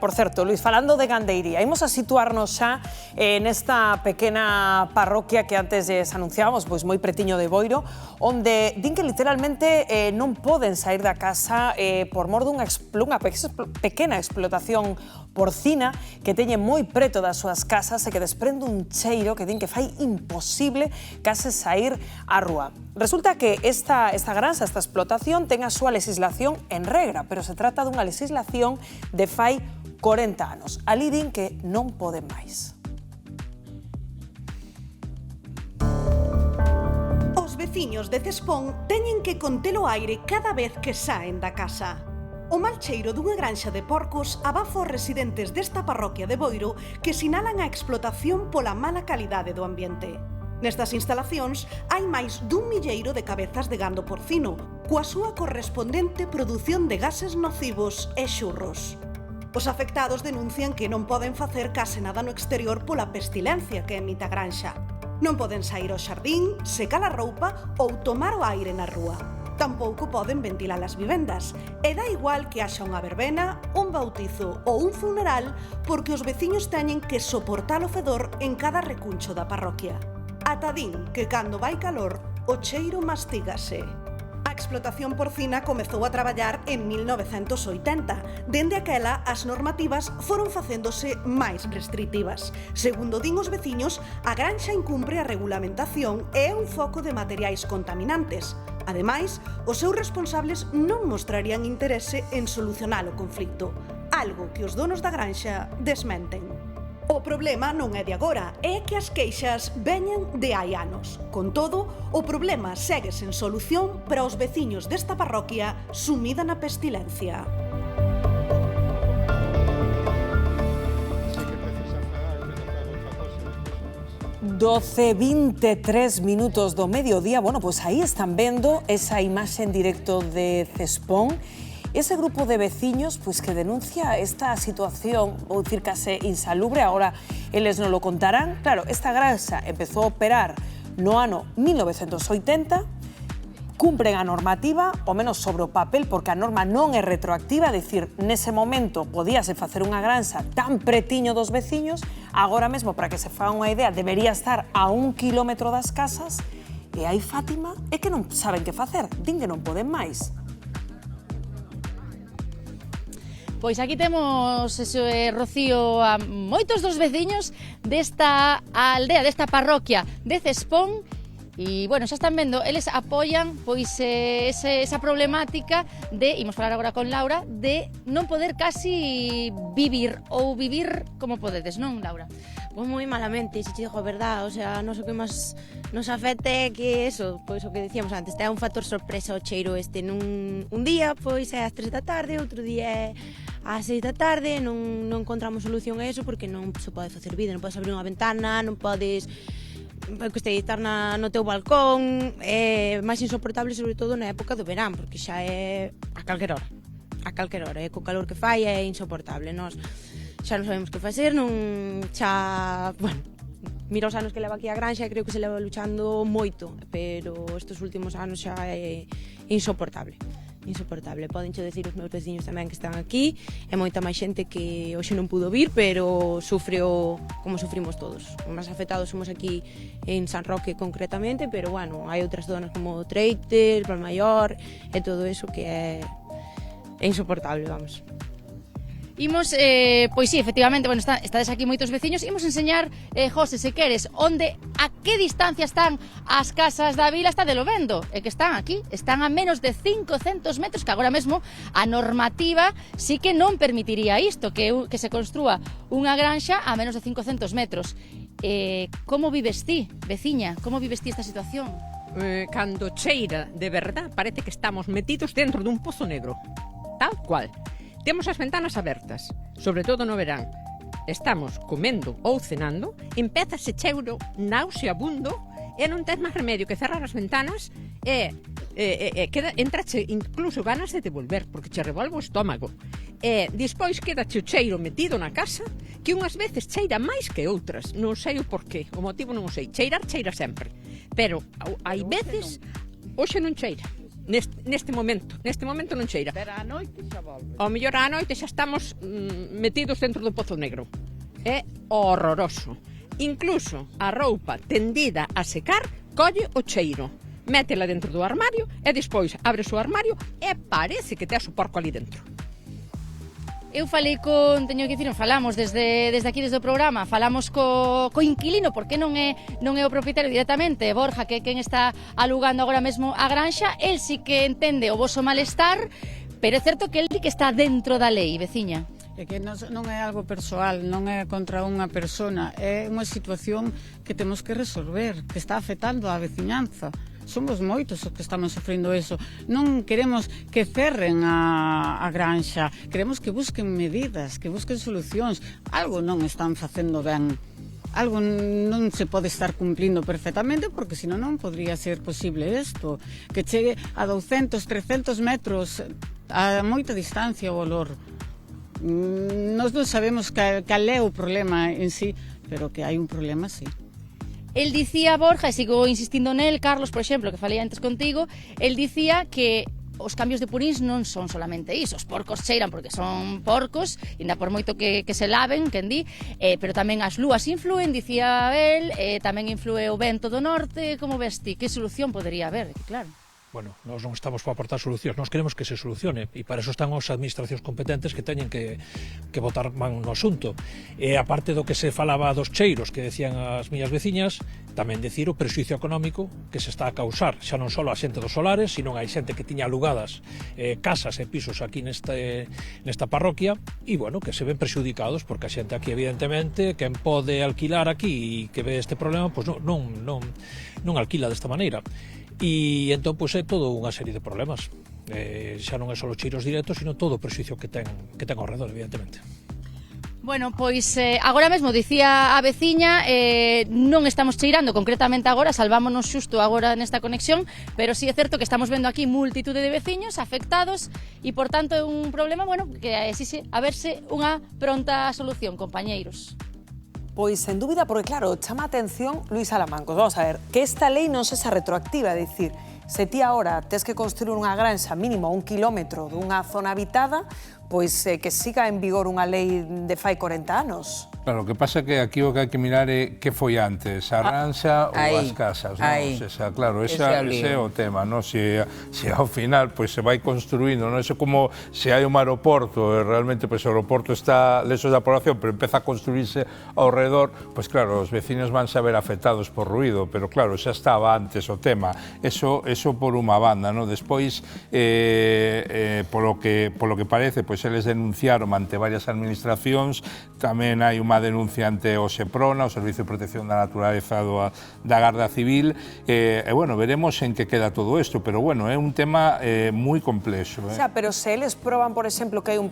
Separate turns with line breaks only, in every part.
por certo, Luís, falando de gandeiría, imos a situarnos xa nesta pequena parroquia que antes anunciábamos, pois moi pretiño de Boiro, onde din que literalmente non poden sair da casa por mor dunha pequena explotación porcina que teñen moi preto das súas casas e que desprende un cheiro que din que fai imposible case sair á rúa. Resulta que esta granxa, esta explotación, ten a súa legislación en regra, pero se trata dunha legislación de fai 40 anos. Ali din que non poden máis.
Os veciños de Cespón teñen que contelo aire cada vez que saen da casa. O mal cheiro dunha granxa de porcos abafa os residentes desta parroquia de Boiro que sinalan a explotación pola mala calidade do ambiente. Nestas instalacións hai máis dun milleiro de cabezas de gando porcino, coa súa correspondente produción de gases nocivos e xurros. Os afectados denuncian que non poden facer case nada no exterior pola pestilencia que emite a granxa. Non poden sair ao xardín, secar a roupa ou tomar o aire na rúa. Tampouco poden ventilar as vivendas. E dá igual que haxa unha verbena, un bautizo ou un funeral, porque os veciños teñen que soportar o fedor en cada recuncho da parroquia. Ata din que cando vai calor, o cheiro mastígase. A explotación porcina comezou a traballar en 1980. Dende aquela, as normativas foron facéndose máis restritivas. Segundo din os veciños, a granxa incumpre a regulamentación e é un foco de materiais contaminantes. Ademais, os seus responsables non mostrarían interese en solucionar o conflito, algo que os donos da granxa desmenten. O problema non é de agora, é que as queixas veñen de hai anos. Con todo, o problema segue sen solución para os veciños desta parroquia sumida na pestilencia.
Doce 23 minutos do mediodía. Bueno, pois aí están vendo esa imaxe en directo de Cespón. Ese grupo de veciños pois, que denuncia esta situación, vou dicir case insalubre, agora eles non lo contarán. Claro, esta granxa empezou a operar no ano 1980, cumpren a normativa, ao menos sobre o papel, porque a norma non é retroactiva, é dicir, nese momento podíase facer unha granxa tan pretiño dos veciños, agora mesmo, para que se faga unha idea, debería estar a 1 kilómetro das casas, e aí, Fátima, é que non saben que facer, din que non poden máis.
Pois aquí temos, Rocío, a moitos dos veciños desta aldea, desta parroquia de Cespón. E, bueno, xa están vendo, eles apoian pois esa problemática de, imos falar agora con Laura, de non poder casi vivir, ou vivir como podedes, non, Laura?
Pois moi malamente, se te digo a verdad, o sea, non sei o que máis nos afecte que eso, pois o que dicíamos antes, é un factor sorpresa o cheiro este, un día pois é ás 3 da tarde, outro día é ás 6 da tarde, non encontramos solución a eso porque non se pode facer vida, non podes abrir unha ventana, non podes estar no teu balcón, é máis insoportable sobre todo na época do verán, porque xa é a calquera hora, co calor que fai é insoportable, nós xa non sabemos que facer, bueno, mira os anos que leva aquí a granxa e creo que se leva luchando moito, pero estes últimos anos xa é insoportable. Podencho decir os meus veciños tamén que están aquí, e moita máis xente que hoxe non pudo vir, pero sufrió como sufrimos todos. Os máis afectados somos aquí en San Roque concretamente, pero bueno, hai outras zonas como Treites, Valmaior e todo eso que é insoportable, vamos.
Imos, pois sí, efectivamente, bueno, estades aquí moitos veciños, imos enseñar, José, se queres, a que distancia están as casas da vila, está de lo vendo, e que están aquí, están a menos de 500 metros, que agora mesmo a normativa sí que non permitiría isto, que se construa unha granxa a menos de 500 metros. Como vives ti, veciña, como vives ti esta situación?
Cando cheira, de verdad, parece que estamos metidos dentro dun pozo negro, tal cual. Temos as ventanas abertas, sobre todo no verán. Estamos comendo ou cenando, empeza ese cheiro nauseabundo e non tens máis remedio que cerrar as ventanas e entrache incluso ganas de devolver, porque che revolve o estómago. E despois quedache o cheiro metido na casa, que unhas veces cheira máis que outras. Non sei o porqué, o motivo non o sei. Cheirar cheira sempre, pero hai veces, hoxe non cheira. neste momento non cheira.
Pero a noite xa volve.
Ao mellor á noite xa estamos metidos dentro do Pozo Negro. É horroroso. Incluso a roupa tendida a secar colle o cheiro. Métela dentro do armario e despois abres o armario e parece que tes o porco ali dentro.
Eu falei teño que dicir, falamos desde aquí, desde o programa, falamos co inquilino, porque non é o propietario directamente, Borja, que é quen está alugando agora mesmo a granxa, el sí que entende o voso malestar, pero é certo que el sí que está dentro da lei, veciña.
É que non é algo persoal, non é contra unha persona, é unha situación que temos que resolver, que está afectando á veciñanza. Somos moitos os que estamos sofrendo eso. Non queremos que cerren a granxa, queremos que busquen medidas, que busquen solucións. Algo non están facendo ben. Algo non se pode estar cumplindo perfectamente, porque senón non podría ser posible isto. Que chegue a 200, 300 metros a moita distancia o olor. Nós non sabemos cal é o problema en sí, pero que hai un problema, sí.
El dicía, Borja, e sigo insistindo nel, Carlos, por exemplo, que falei antes contigo, el dicía que os cambios de purins non son solamente iso, os porcos cheiran porque son porcos, ainda por moito que se laven, quen di, pero tamén as lúas influen, dicía el, tamén influe o vento do norte, como ves ti, que solución podería haber, claro.
Bueno, nós non estamos para aportar solucións, nós queremos que se solucione e para eso están as administracións competentes que teñen que botar man no asunto. E aparte do que se falaba dos cheiros que decían as miñas veciñas, tamén decir o prexuicio económico que se está a causar, xa non só a xente dos solares, sino hai xente que tiña alugadas casas e pisos aquí nesta parroquia e, bueno, que se ven prexudicados porque a xente aquí, evidentemente, quen pode alquilar aquí e que ve este problema, pois non alquila desta maneira. E entón, pois, é todo unha serie de problemas. Xa non é só os cheiros directos, sino todo o prexuicio que ten ao redor, evidentemente.
Bueno, pois agora mesmo dicía a veciña, non estamos cheirando concretamente agora, salvámonos xusto agora nesta conexión, pero sí é certo que estamos vendo aquí multitude de veciños afectados e, por tanto, é un problema, bueno, que exixe a verse unha pronta solución, compañeiros.
Pois, sen dúbida, porque, claro, chama a atención Luís Alamancos. Vamos a ver, que esta lei non sexa retroactiva, é dicir, se ti agora tes que construir unha granxa mínimo 1 kilómetro dunha zona habitada, pois que siga en vigor unha lei de fai 40 anos.
Claro, o que pasa é que aquí o que hai que mirar é que foi antes, a ranxa ou as casas, non? Claro, ese é o tema, non? Se ao final se vai construindo, non? Eso como se hai un aeroporto e realmente o aeroporto está lexos da población, pero empeza a construirse ao redor, pois claro, os vecinos van a ver afectados por ruido, pero claro, xa estaba antes o tema. Eso por unha banda, non? Despois, polo que parece, pois eles denunciaron ante varias administracións, tamén hai unha denuncia ante o SEPRONA, o Servicio de Protección da Naturaleza da Garda Civil, e, bueno, veremos en que queda todo isto, pero, bueno, é un tema moi complexo.
Xa, pero se eles proban, por exemplo, que hai un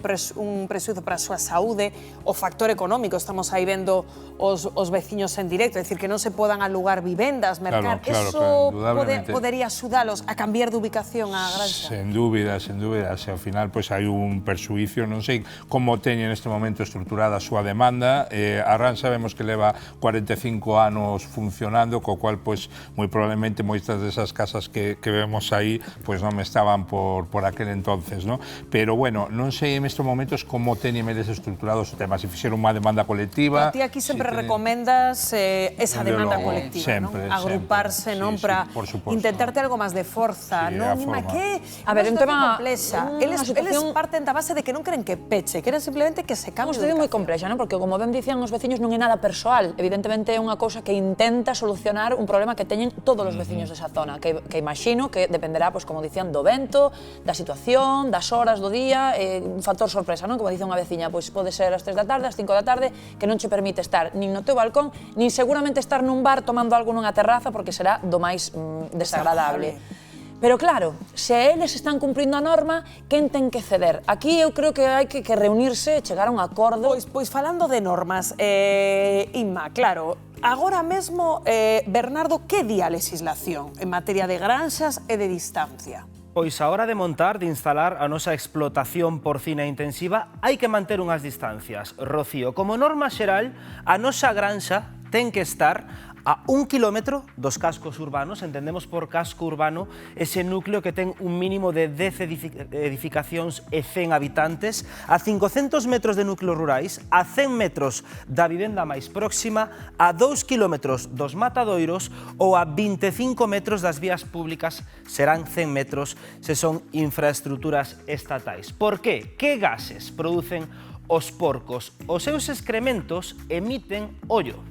prexuízo para a súa saúde, o factor económico, estamos aí vendo os veciños en directo, é dicir, que non se podan alugar vivendas, mercar, eso podería axudalos a cambiar de ubicación á granxa?
Sen dúbida, se ao final hai un perxuízo, non sei como teñen neste momento estruturada a súa demanda. A ranxa vemos que leva 45 anos funcionando, co cual, moi probablemente moitas desas casas que vemos aí, non estaban por aquel entonces, non? Pero, bueno, non sei en estes momentos como teñen eles estruturados o tema, se fixeron unha demanda colectiva.
Ti aquí sempre recomendas esa demanda colectiva, non? Agruparse, non? Para intentarte algo máis de forza, non? A ver, un tema complexa. Eles parten da base de que non queren que peche, queren simplemente que se cambie de ubicación.
Moi complexa, non? Porque, como ben dicían os veciños, non é nada persoal. Evidentemente é unha cousa que intenta solucionar un problema que teñen todos os veciños desa zona, que imagino que dependerá, como dicían, do vento, da situación, das horas do día, un factor sorpresa, non? Como dice unha veciña, pois pode ser ás 3 da tarde, ás 5 da tarde, que non che permite estar nin no teu balcón, nin seguramente estar nun bar tomando algo nunha terraza, porque será do máis desagradable. Pero claro, se eles están cumprindo a norma, quen ten que ceder? Aquí eu creo que hai que reunirse e chegar a un acordo.
Pois falando de normas, Inma, claro, agora mesmo, Bernardo, que di a legislación en materia de granxas e de distancia?
Pois a hora de montar, de instalar a nosa explotación porcina intensiva, hai que manter unhas distancias. Rocío, como norma xeral, a nosa granxa ten que estar A 1 kilómetro dos cascos urbanos, entendemos por casco urbano ese núcleo que ten un mínimo de 10 edificacións e 100 habitantes, a 500 metros de núcleos rurais, a 100 metros da vivenda máis próxima, a 2 kilómetros dos matadoiros ou a 25 metros das vías públicas, serán 100 metros se son infraestructuras estatais. Por qué? Que gases producen os porcos? Os seus excrementos emiten ollo,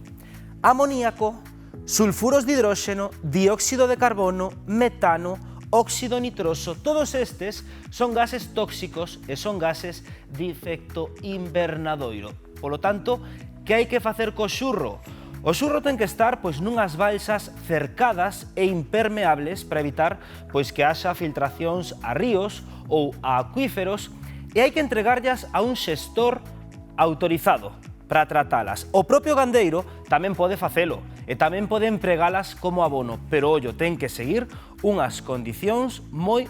amoníaco, sulfuros de hidróxeno, dióxido de carbono, metano, óxido nitroso. Todos estes son gases tóxicos e son gases de efecto invernadoiro. Polo tanto, que hai que facer co xurro? O xurro ten que estar nunhas balsas cercadas e impermeables para evitar que haxa filtracións a ríos ou a acuíferos, e hai que entregarllas a un xestor autorizado para tratalas. O propio gandeiro tamén pode facelo e tamén pode empregalas como abono, pero ollo, ten que seguir unhas condicións moi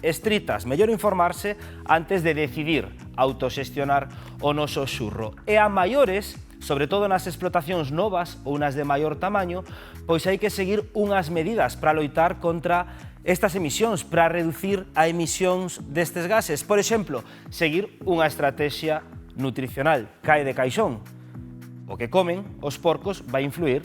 estritas. Mellor informarse antes de decidir autoxestionar o noso xurro. E a maiores, sobre todo nas explotacións novas ou nas de maior tamaño, pois hai que seguir unhas medidas para loitar contra estas emisións, para reducir a emisións destes gases. Por exemplo, seguir unha estrategia nutricional, cae de caixón. O que comen os porcos vai influir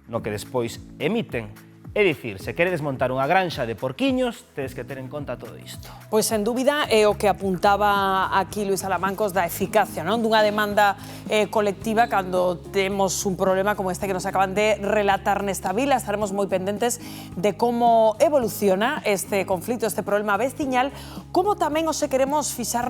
no que despois emiten. É dicir, se queredes montar unha granxa de porquiños, tedes que ter en conta todo isto.
Pois, sen dúbida, é o que apuntaba aquí Luís Alamancos da eficacia, non? Dunha demanda colectiva cando temos un problema como este que nos acaban de relatar nesta vila. Estaremos moi pendentes de como evoluciona este conflito, este problema veciñal, como tamén os queremos fixar